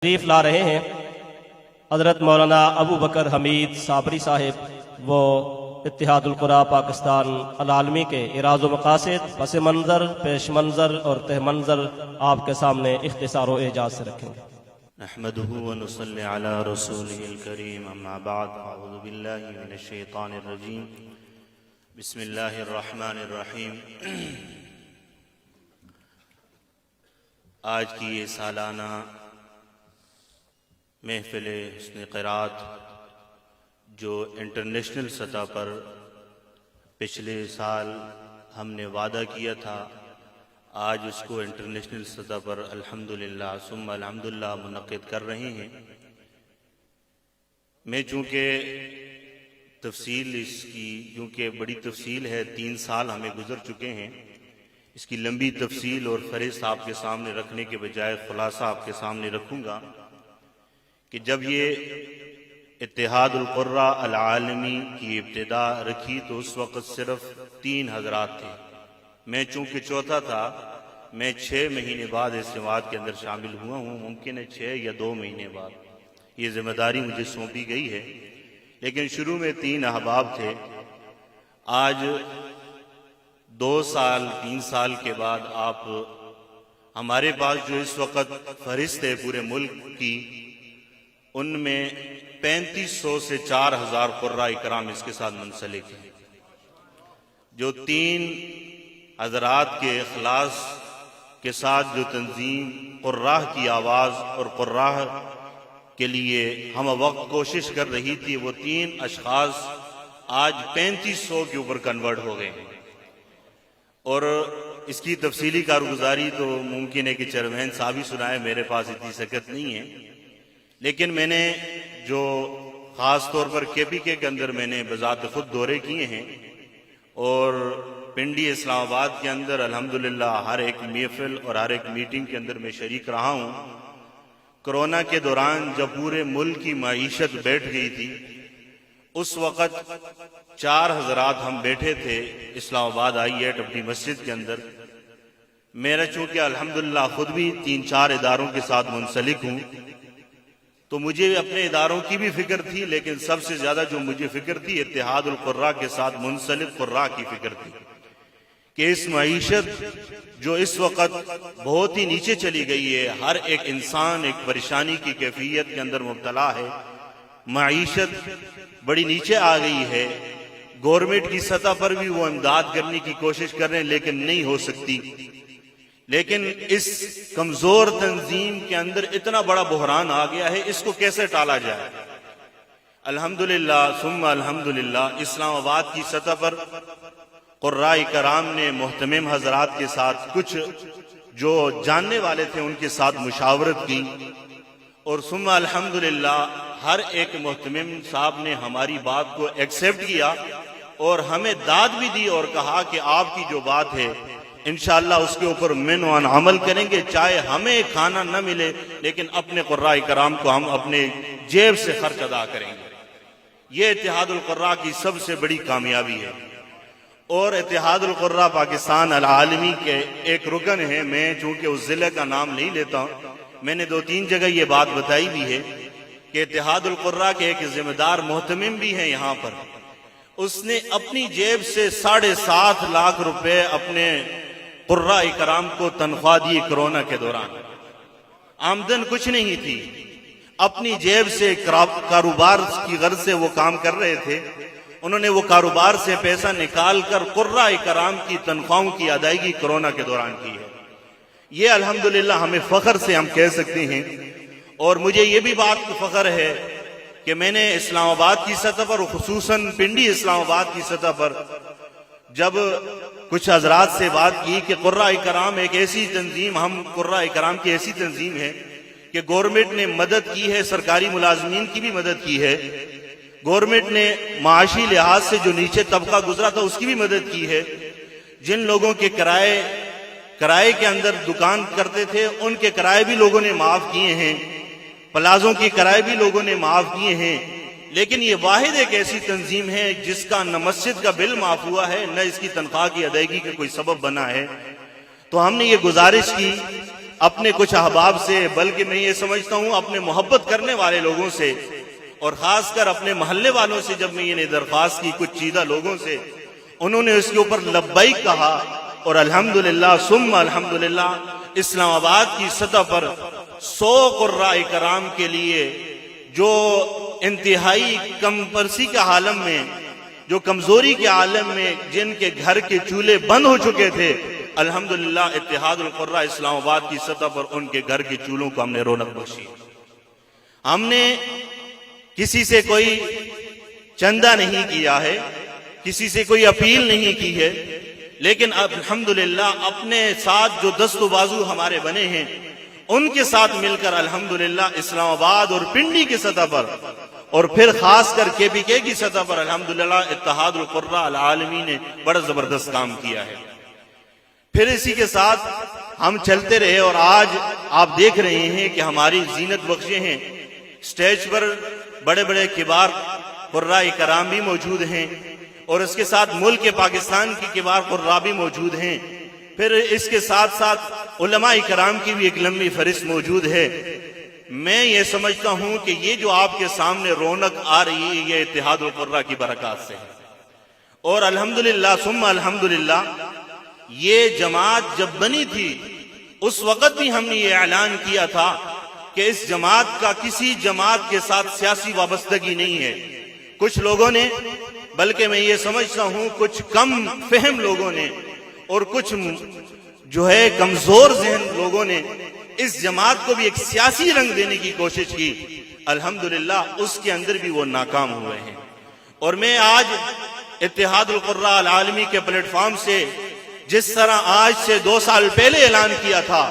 تشریف لا رہے ہیں حضرت مولانا ابو بکر حمید صابری صاحب، وہ اتحاد القرآن پاکستان العالمی کے اراز و مقاصد پس منظر، پیش منظر اور تہ منظر آپ کے سامنے اختصار و اعجاز سے رکھیں گے۔ نحمده ونصلي على رسوله الكريم اما بعد اعوذ بالله من الشيطان الرجيم بسم الله الرحمن الرحیم۔ آج کی یہ سالانہ محفل حسن قرات جو انٹرنیشنل سطح پر پچھلے سال ہم نے وعدہ کیا تھا، آج اس کو انٹرنیشنل سطح پر الحمدللہ ثم الحمدللہ منعقد کر رہے ہیں۔ میں چونکہ تفصیل اس کی کیونکہ بڑی تفصیل ہے، 3 سال ہمیں گزر چکے ہیں، اس کی لمبی تفصیل اور فہرست آپ کے سامنے رکھنے کے بجائے خلاصہ آپ کے سامنے رکھوں گا کہ جب یہ اتحاد القرآ العالمی کی ابتدا رکھی تو اس وقت صرف 3 حضرات تھے۔ میں چونکہ چوتھا تھا، میں 6 مہینے بعد اس جماعت کے اندر شامل ہوا ہوں، ممکن ہے 6 یا 2 مہینے بعد یہ ذمہ داری مجھے سونپی گئی ہے، لیکن شروع میں 3 احباب تھے۔ آج 2 سال 3 سال کے بعد آپ ہمارے پاس جو اس وقت فہرست ہے پورے ملک کی، ان میں 3500 سے 4000 قراء کرام اس کے ساتھ منسلک ہیں، جو 3 حضرات کے اخلاص کے ساتھ جو تنظیم قراء کی آواز اور قراء کے لیے ہم وقت کوشش کر رہی تھی، وہ 3 اشخاص آج 3500 کے اوپر کنورٹ ہو گئے ہیں۔ اور اس کی تفصیلی کارگزاری تو ممکن ہے کہ چیئرمین صاحب ہی سنائے، میرے پاس اتنی سکت نہیں ہے، لیکن میں نے جو خاص طور پر KPK کے اندر میں نے بذات خود دورے کیے ہیں اور پنڈی اسلام آباد کے اندر الحمدللہ ہر ایک محفل اور ہر ایک میٹنگ کے اندر میں شریک رہا ہوں۔ کرونا کے دوران جب پورے ملک کی معیشت بیٹھ گئی تھی، اس وقت 4 حضرات ہم بیٹھے تھے اسلام آباد I8 اپنی مسجد کے اندر۔ میرا چونکہ الحمدللہ خود بھی 3-4 اداروں کے ساتھ منسلک ہوں، تو مجھے اپنے اداروں کی بھی فکر تھی، لیکن سب سے زیادہ جو مجھے فکر تھی اتحاد القراء کے ساتھ منسلک قراء کی فکر تھی کہ اس معیشت جو اس وقت بہت ہی نیچے چلی گئی ہے، ہر ایک انسان ایک پریشانی کی کیفیت کے اندر مبتلا ہے، معیشت بڑی نیچے آ گئی ہے، گورنمنٹ کی سطح پر بھی وہ امداد کرنے کی کوشش کر رہے ہیں لیکن نہیں ہو سکتی۔ لیکن اس کمزور تنظیم کے اندر اتنا بڑا بحران آ گیا ہے، اس کو کیسے ٹالا جائے؟ الحمدللہ ثم الحمدللہ اسلام آباد کی سطح پر قراء کرام نے محتمم حضرات کے ساتھ کچھ جو جاننے والے تھے ان کے ساتھ مشاورت کی، اور ثم الحمدللہ ہر ایک محتمم صاحب نے ہماری بات کو ایکسیپٹ کیا اور ہمیں داد بھی دی اور کہا کہ آپ کی جو بات ہے انشاءاللہ اس کے اوپر منوان عمل کریں گے، چاہے ہمیں کھانا نہ ملے لیکن اپنے قراء کرام کو ہم اپنے جیب سے خرچ ادا کریں گے۔ یہ اتحاد القراء کی سب سے بڑی کامیابی ہے، اور اتحاد القراء پاکستان العالمی کے ایک رکن ہے۔ میں چونکہ اس ضلع کا نام نہیں لیتا ہوں، میں نے 2-3 جگہ یہ بات بتائی بھی ہے کہ اتحاد القراء کے ایک ذمہ دار محتمم بھی ہیں یہاں پر، اس نے اپنی جیب سے 7.5 لاکھ روپے اپنے قراء کرام کو تنخواہ دی۔ کرونا کے دوران آمدن کچھ نہیں تھی، اپنی جیب سے کاروبار کی غرض سے وہ کام کر رہے تھے، انہوں نے وہ کاروبار سے پیسہ نکال کر قراء کرام کی تنخواہوں کی ادائیگی کرونا کے دوران کی ہے۔ یہ الحمدللہ ہمیں فخر سے ہم کہہ سکتے ہیں، اور مجھے یہ بھی بات فخر ہے کہ میں نے اسلام آباد کی سطح پر، خصوصاً پنڈی اسلام آباد کی سطح پر جب کچھ حضرات سے بات کی کہ قراء کرام ایک ایسی تنظیم، ہم قراء کرام کی ایسی تنظیم ہے کہ گورنمنٹ نے مدد کی ہے، سرکاری ملازمین کی بھی مدد کی ہے، گورنمنٹ نے معاشی لحاظ سے جو نیچے طبقہ گزرا تھا اس کی بھی مدد کی ہے، جن لوگوں کے کرائے کے اندر دکان کرتے تھے ان کے کرائے بھی لوگوں نے معاف کیے ہیں، پلازوں کی کرائے بھی لوگوں نے معاف کیے ہیں، لیکن یہ واحد ایک ایسی تنظیم ہے جس کا نہ مسجد کا بل معاف ہوا ہے، نہ اس کی تنخواہ کی ادائیگی کا کوئی سبب بنا ہے۔ تو ہم نے یہ گزارش کی اپنے کچھ احباب سے، بلکہ میں یہ سمجھتا ہوں اپنے محبت کرنے والے لوگوں سے، اور خاص کر اپنے محلے والوں سے جب میں یہ درخواست کی کچھ چیدہ لوگوں سے، انہوں نے اس کے اوپر لبیک کہا، اور الحمدللہ ثم الحمدللہ اسلام آباد کی سطح پر 100 قراء کرام کے لیے جو انتہائی کم پرسی کے عالم میں، جو کمزوری کے عالم میں، جن کے گھر کے چولہے بند ہو چکے تھے، الحمدللہ اتحاد القراء اسلام آباد کی سطح پر ان کے گھر کے چولہوں کو ہم نے رونق بخشی۔ ہم نے کسی سے کوئی چندہ نہیں کیا ہے، کسی سے کوئی اپیل نہیں کی ہے، لیکن الحمدللہ اپنے ساتھ جو دست و بازو ہمارے بنے ہیں ان کے ساتھ مل کر الحمدللہ اسلام آباد اور پنڈی کی سطح پر، اور پھر خاص کر کے پی کے کی سطح پر الحمدللہ اتحاد القراء العالمی نے بڑا زبردست کام کیا ہے۔ پھر اسی کے ساتھ ہم چلتے رہے، اور آج آپ دیکھ رہے ہیں کہ ہماری زینت بخشے ہیں، سٹیج پر بڑے بڑے کبار قراء کرام بھی موجود ہیں، اور اس کے ساتھ ملک پاکستان کی کبار قراء بھی موجود ہیں، پھر اس کے ساتھ ساتھ علماء کرام کی بھی ایک لمبی فہرست موجود ہے۔ میں یہ سمجھتا ہوں کہ یہ جو آپ کے سامنے رونق آ رہی ہے یہ اتحاد القراء کی برکات سے ہے، اور الحمدللہ ثم الحمدللہ یہ جماعت جب بنی تھی اس وقت بھی ہم نے یہ اعلان کیا تھا کہ اس جماعت کا کسی جماعت کے ساتھ سیاسی وابستگی نہیں ہے۔ کچھ لوگوں نے، بلکہ میں یہ سمجھتا ہوں کچھ کم فہم لوگوں نے اور کچھ جو ہے کمزور ذہن لوگوں نے اس جماعت کو بھی ایک سیاسی رنگ دینے کی کوشش کی، الحمدللہ اس کے اندر بھی وہ ناکام ہوئے ہیں۔ اور میں آج اتحاد القراء العالمی کے پلیٹ فارم سے جس طرح آج سے 2 سال پہلے اعلان کیا تھا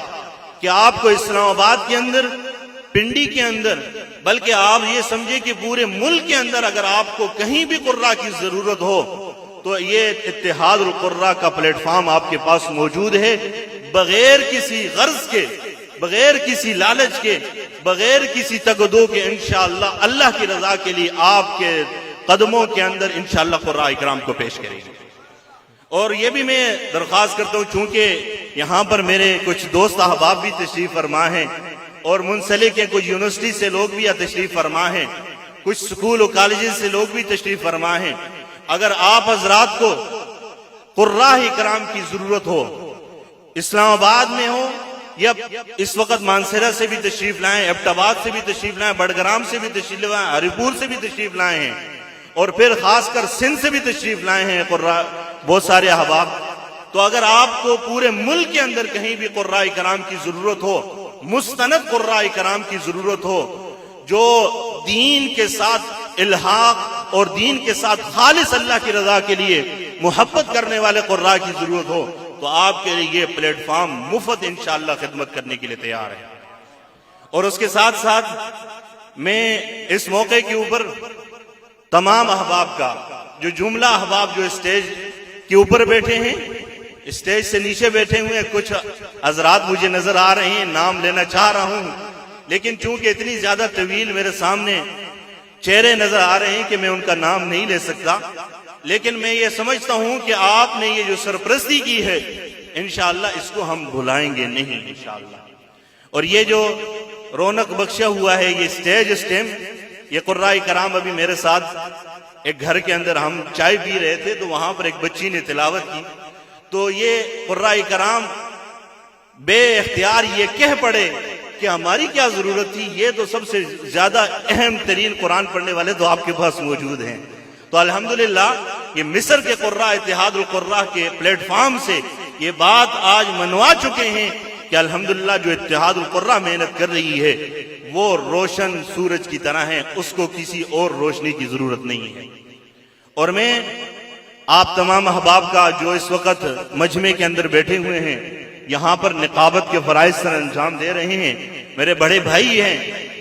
کہ آپ کو اسلام آباد کے اندر، پنڈی کے اندر، بلکہ آپ یہ سمجھے کہ پورے ملک کے اندر اگر آپ کو کہیں بھی قراء کی ضرورت ہو تو یہ اتحاد القراء کا پلیٹ فارم آپ کے پاس موجود ہے، بغیر کسی غرض کے، بغیر کسی لالچ کے، بغیر کسی تگدو کے، انشاءاللہ اللہ کی رضا کے لیے آپ کے قدموں کے اندر انشاءاللہ قراء کرام کو پیش کریں گے۔ اور یہ بھی میں درخواست کرتا ہوں، چونکہ یہاں پر میرے کچھ دوست احباب بھی تشریف فرما ہیں، اور منسلک ہیں، کچھ یونیورسٹی سے لوگ بھی تشریف فرما ہیں، کچھ سکول و کالجز سے لوگ بھی تشریف فرما ہیں۔ اگر آپ حضرات کو قراء کرام کی ضرورت ہو، اسلام آباد میں ہو یا اس وقت مانسہرہ سے بھی تشریف لائیں، ایبٹ آباد سے بھی تشریف لائیں، بڑگرام سے بھی تشریف لائیں، ہری پور سے بھی تشریف لائے ہیں، اور پھر خاص کر سندھ سے بھی تشریف لائے ہیں قراء بہت سارے احباب، تو اگر آپ کو پورے ملک کے اندر کہیں بھی قراء کرام کی ضرورت ہو، مستند قراء کرام کی ضرورت ہو، جو دین کے ساتھ الحاق اور دین کے ساتھ خالص اللہ کی رضا کے لیے محبت کرنے والے قراء کی ضرورت ہو، تو آپ کے لیے یہ پلیٹ فارم مفت انشاءاللہ خدمت کرنے کے لیے تیار ہے۔ اور اس کے ساتھ ساتھ میں اس موقع کے اوپر تمام احباب کا، جو جملہ احباب جو اسٹیج کے اوپر بیٹھے ہیں، اسٹیج سے نیچے بیٹھے ہوئے ہیں، کچھ حضرات مجھے نظر آ رہے ہیں، نام لینا چاہ رہا ہوں، لیکن چونکہ اتنی زیادہ طویل میرے سامنے چہرے نظر آ رہے ہیں کہ میں ان کا نام نہیں لے سکتا، لیکن میں یہ سمجھتا ہوں کہ آپ نے یہ جو سرپرستی کی ہے انشاءاللہ اس کو ہم بھلائیں گے نہیں انشاءاللہ۔ اور یہ جو رونق بخشا ہوا ہے یہ اسٹیج اسٹیم، یہ قراء کرام ابھی میرے ساتھ ایک گھر کے اندر ہم چائے پی رہے تھے تو وہاں پر ایک بچی نے تلاوت کی، تو یہ قراء کرام بے اختیار یہ کہہ پڑے کہ ہماری کیا ضرورت تھی، یہ تو سب سے زیادہ اہم ترین قرآن پڑھنے والے تو آپ کے پاس موجود ہیں۔ تو الحمدللہ یہ مصر کے قراء اتحاد القراء کے پلیٹ فارم سے یہ بات آج منوا چکے ہیں کہ الحمدللہ جو اتحاد القراء محنت کر رہی ہے وہ روشن سورج کی طرح ہے، اس کو کسی اور روشنی کی ضرورت نہیں ہے۔ اور میں آپ تمام احباب کا جو اس وقت مجمع کے اندر بیٹھے ہوئے ہیں، یہاں پر نقابت کے فرائض سر انجام دے رہے ہیں، میرے بڑے بھائی ہیں،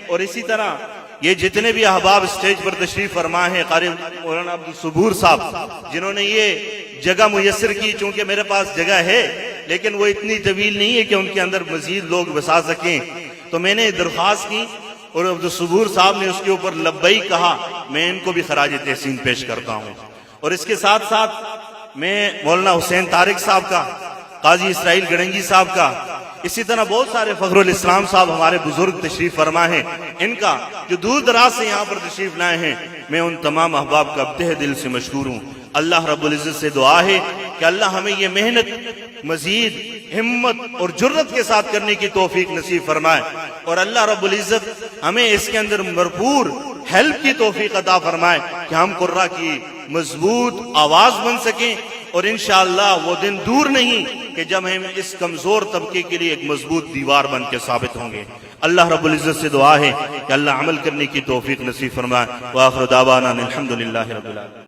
اور اسی طرح یہ جتنے بھی احباب اسٹیج پر تشریف فرما ہیں، قاری مولانا عبدالصبور صاحب جنہوں نے یہ جگہ میسر کی، چونکہ میرے پاس جگہ ہے لیکن وہ اتنی طویل نہیں ہے کہ ان کے اندر مزید لوگ بسا سکیں، تو میں نے درخواست کی اور عبدالصبور صاحب نے اس کے اوپر لبیک کہا، میں ان کو بھی خراج تحسین پیش کرتا ہوں۔ اور اس کے ساتھ ساتھ میں مولانا حسین طارق صاحب کا، قاضی اسرائیل گڑنگی صاحب کا، اسی طرح بہت سارے فخر الاسلام صاحب ہمارے بزرگ تشریف فرما ہیں، ان کا جو دور دراز سے یہاں پر تشریف لائے ہیں، میں ان تمام احباب کا تہ دل سے مشکور ہوں۔ اللہ رب العزت سے دعا ہے کہ اللہ ہمیں یہ محنت مزید ہمت اور جرت کے ساتھ کرنے کی توفیق نصیب فرمائے، اور اللہ رب العزت ہمیں اس کے اندر بھرپور ہیلپ کی توفیق عطا فرمائے کہ ہم قرہ کی مضبوط آواز بن سکیں، اور انشاءاللہ وہ دن دور نہیں کہ جب ہم اس کمزور طبقے کے لیے ایک مضبوط دیوار بن کے ثابت ہوں گے۔ اللہ رب العزت سے دعا ہے کہ اللہ عمل کرنے کی توفیق نصیب فرمائے۔ وآخر دعوانا الحمدللہ رب العالمین۔